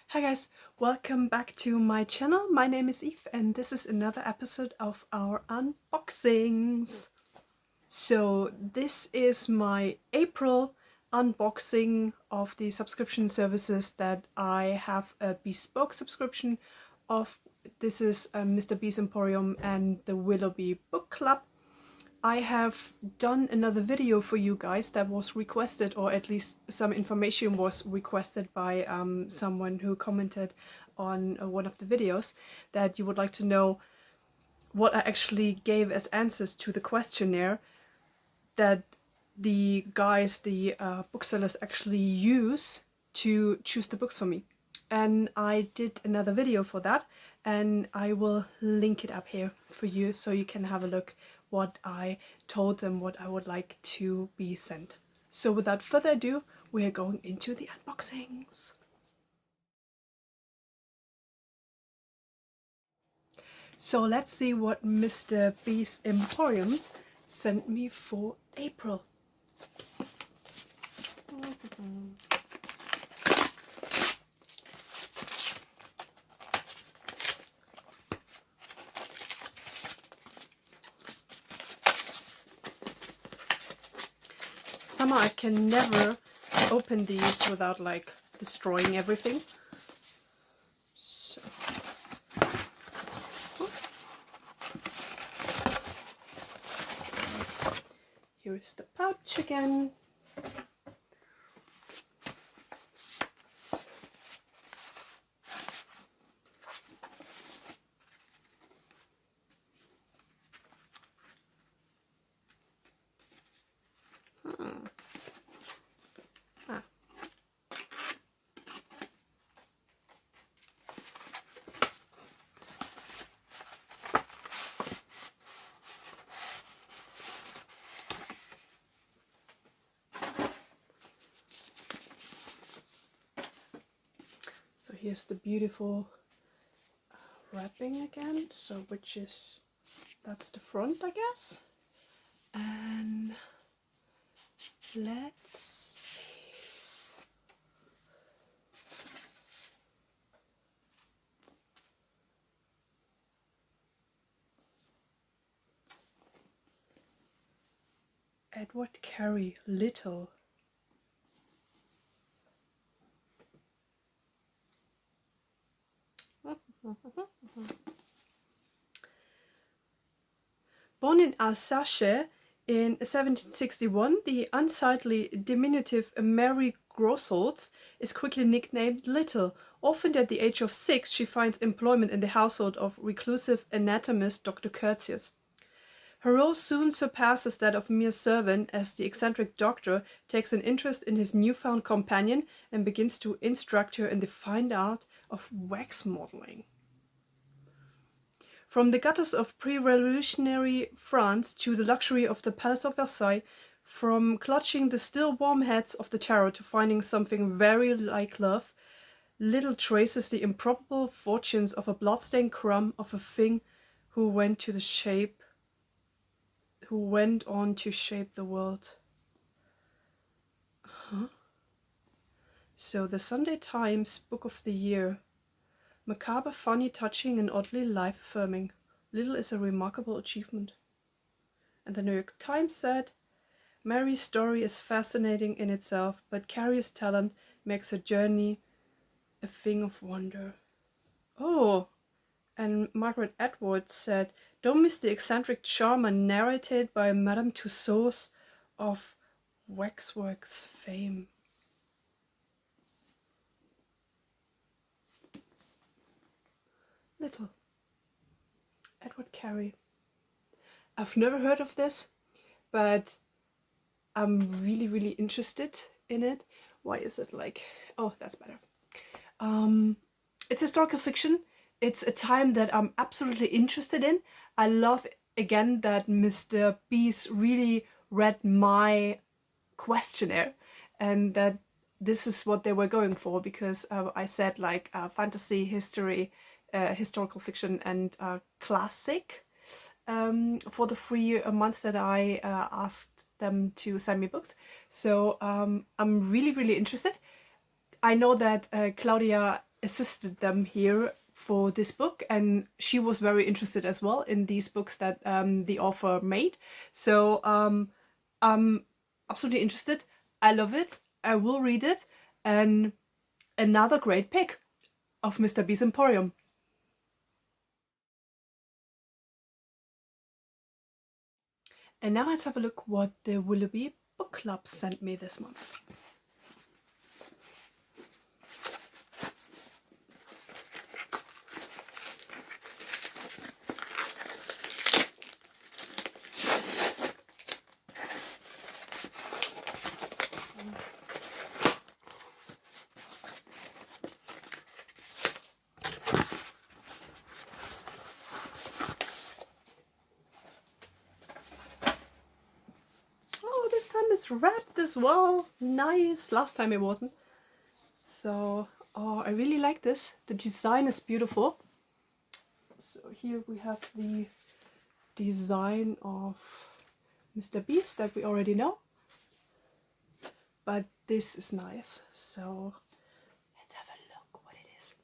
Hi guys, welcome back to my channel. My name is Eve and this is another episode of our unboxings. So this is my April unboxing of the subscription services that I have a bespoke subscription of. This is Mr. B's Emporium and the Willoughby book club. I have done another video for you guys that was requested, or at least some information was requested by someone who commented on one of the videos that you would like to know what I actually gave as answers to the questionnaire that the guys, the booksellers actually use to choose the books for me. And I did another video for that and I will link it up here for you so you can have a look what I told them what I would like to be sent. So without further ado, we are going into the unboxings. So let's see what Mr. B's Emporium sent me for April. Somehow I can never open these without like destroying everything. So, here is the pouch again. So here's the beautiful wrapping again, so that's the front, I guess. And let's see. Edward Carey, Little. Born in Alsace in 1761, the unsightly diminutive Mary Grosholtz is quickly nicknamed Little. Orphaned at the age of 6, she finds employment in the household of reclusive anatomist Dr. Curtius. Her role soon surpasses that of mere servant as the eccentric doctor takes an interest in his newfound companion and begins to instruct her in the fine art of wax modeling. From the gutters of pre-revolutionary France to the luxury of the Palace of Versailles, from clutching the still warm heads of the tarot to finding something very like love, Little traces the improbable fortunes of a bloodstained crumb of a thing who went on to shape the world. So the Sunday Times Book of the Year. Macabre, funny, touching, and oddly life-affirming. Little is a remarkable achievement. And the New York Times said, Mary's story is fascinating in itself, but Carrie's talent makes her journey a thing of wonder. Oh, and Margaret Atwood said, don't miss the eccentric charmer narrated by Madame Tussauds of waxworks fame. Little. Edward Carey. I've never heard of this, but I'm really interested in it. Why is it like... oh, that's better. It's historical fiction. It's a time that I'm absolutely interested in. I love, again, that Mr. B's really read my questionnaire and that this is what they were going for, because I said like fantasy, history, historical fiction and classic for the 3 months that I asked them to send me books. So I'm really interested. I know that Claudia assisted them here for this book, and she was very interested as well in these books that the author made. So I'm absolutely interested. I love it. I will read it. And another great pick of Mr. B's Emporium. And now let's have a look what the Willoughby Book Club sent me this month. This time it's wrapped as well. Nice. Last time it wasn't. So, oh, I really like this. The design is beautiful. So here we have the design of Mr. Beast that we already know. But this is nice. So let's have a look what it is.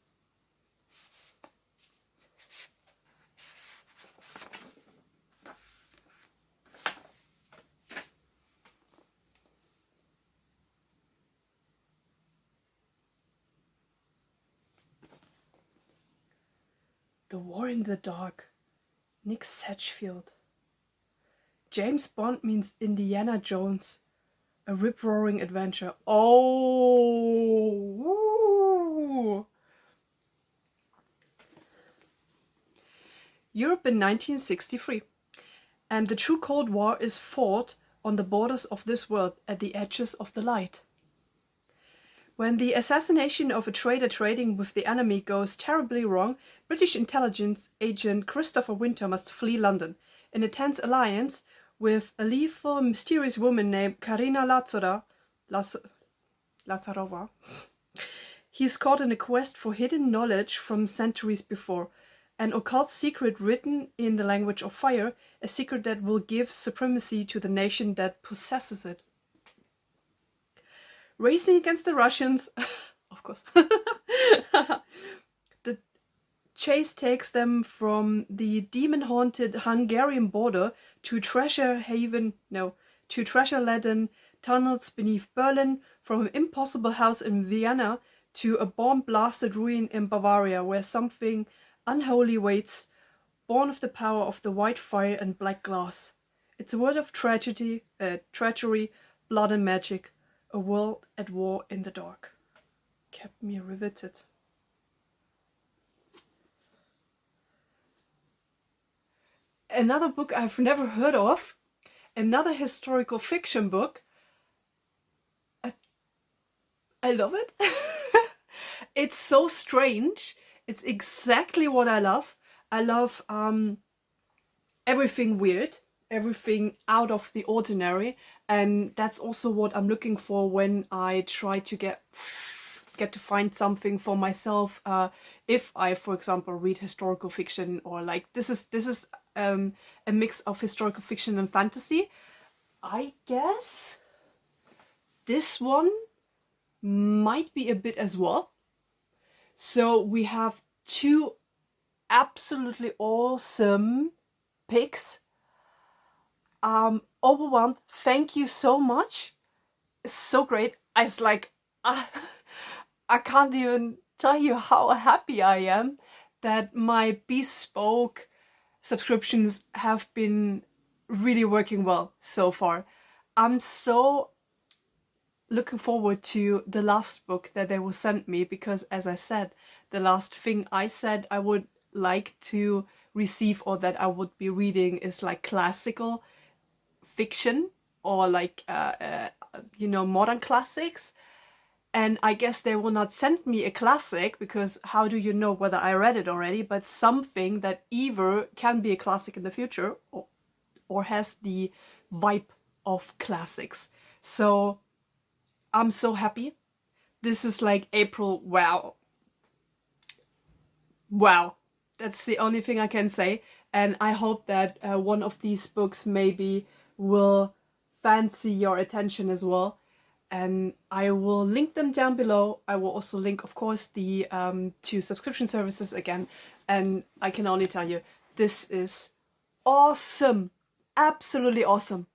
The War in the Dark. Nick Satchfield. James Bond means Indiana Jones. A rip-roaring adventure. Oh! Europe in 1963. And the true Cold War is fought on the borders of this world at the edges of the light. When the assassination of a trader trading with the enemy goes terribly wrong, British intelligence agent Christopher Winter must flee London in a tense alliance with a lethal, mysterious woman named Karina Lazarova. He's caught in a quest for hidden knowledge from centuries before, an occult secret written in the language of fire, a secret that will give supremacy to the nation that possesses it. Racing against the Russians, of course. The chase takes them from the demon-haunted Hungarian border to treasure-laden tunnels beneath Berlin, from an impossible house in Vienna to a bomb-blasted ruin in Bavaria, where something unholy waits, born of the power of the white fire and black glass. It's a world of treachery, blood and magic. A world at war in the dark. Kept me riveted. Another book I've never heard of. Another historical fiction book. I love it. It's so strange. It's exactly what I love. I love everything weird. Everything out of the ordinary, and that's also what I'm looking for when I try to get to find something for myself. If I, for example, read historical fiction, or like this is a mix of historical fiction and fantasy. I guess this one might be a bit as well. So we have two absolutely awesome picks. Overwhelmed. Thank you so much. It's so great. I was like, I can't even tell you how happy I am that my bespoke subscriptions have been really working well so far. I'm so looking forward to the last book that they will send me, because as I said, the last thing I said I would like to receive or that I would be reading is like classical fiction or like modern classics. And I guess they will not send me a classic, because how do you know whether I read it already, but something that either can be a classic in the future or has the vibe of classics. So I'm so happy. This is like April. Wow. That's the only thing I can say. And I hope that one of these books maybe will fancy your attention as well. and I will link them down below. I will also link, of course, the two subscription services again, and I can only tell you, this is awesome, absolutely awesome.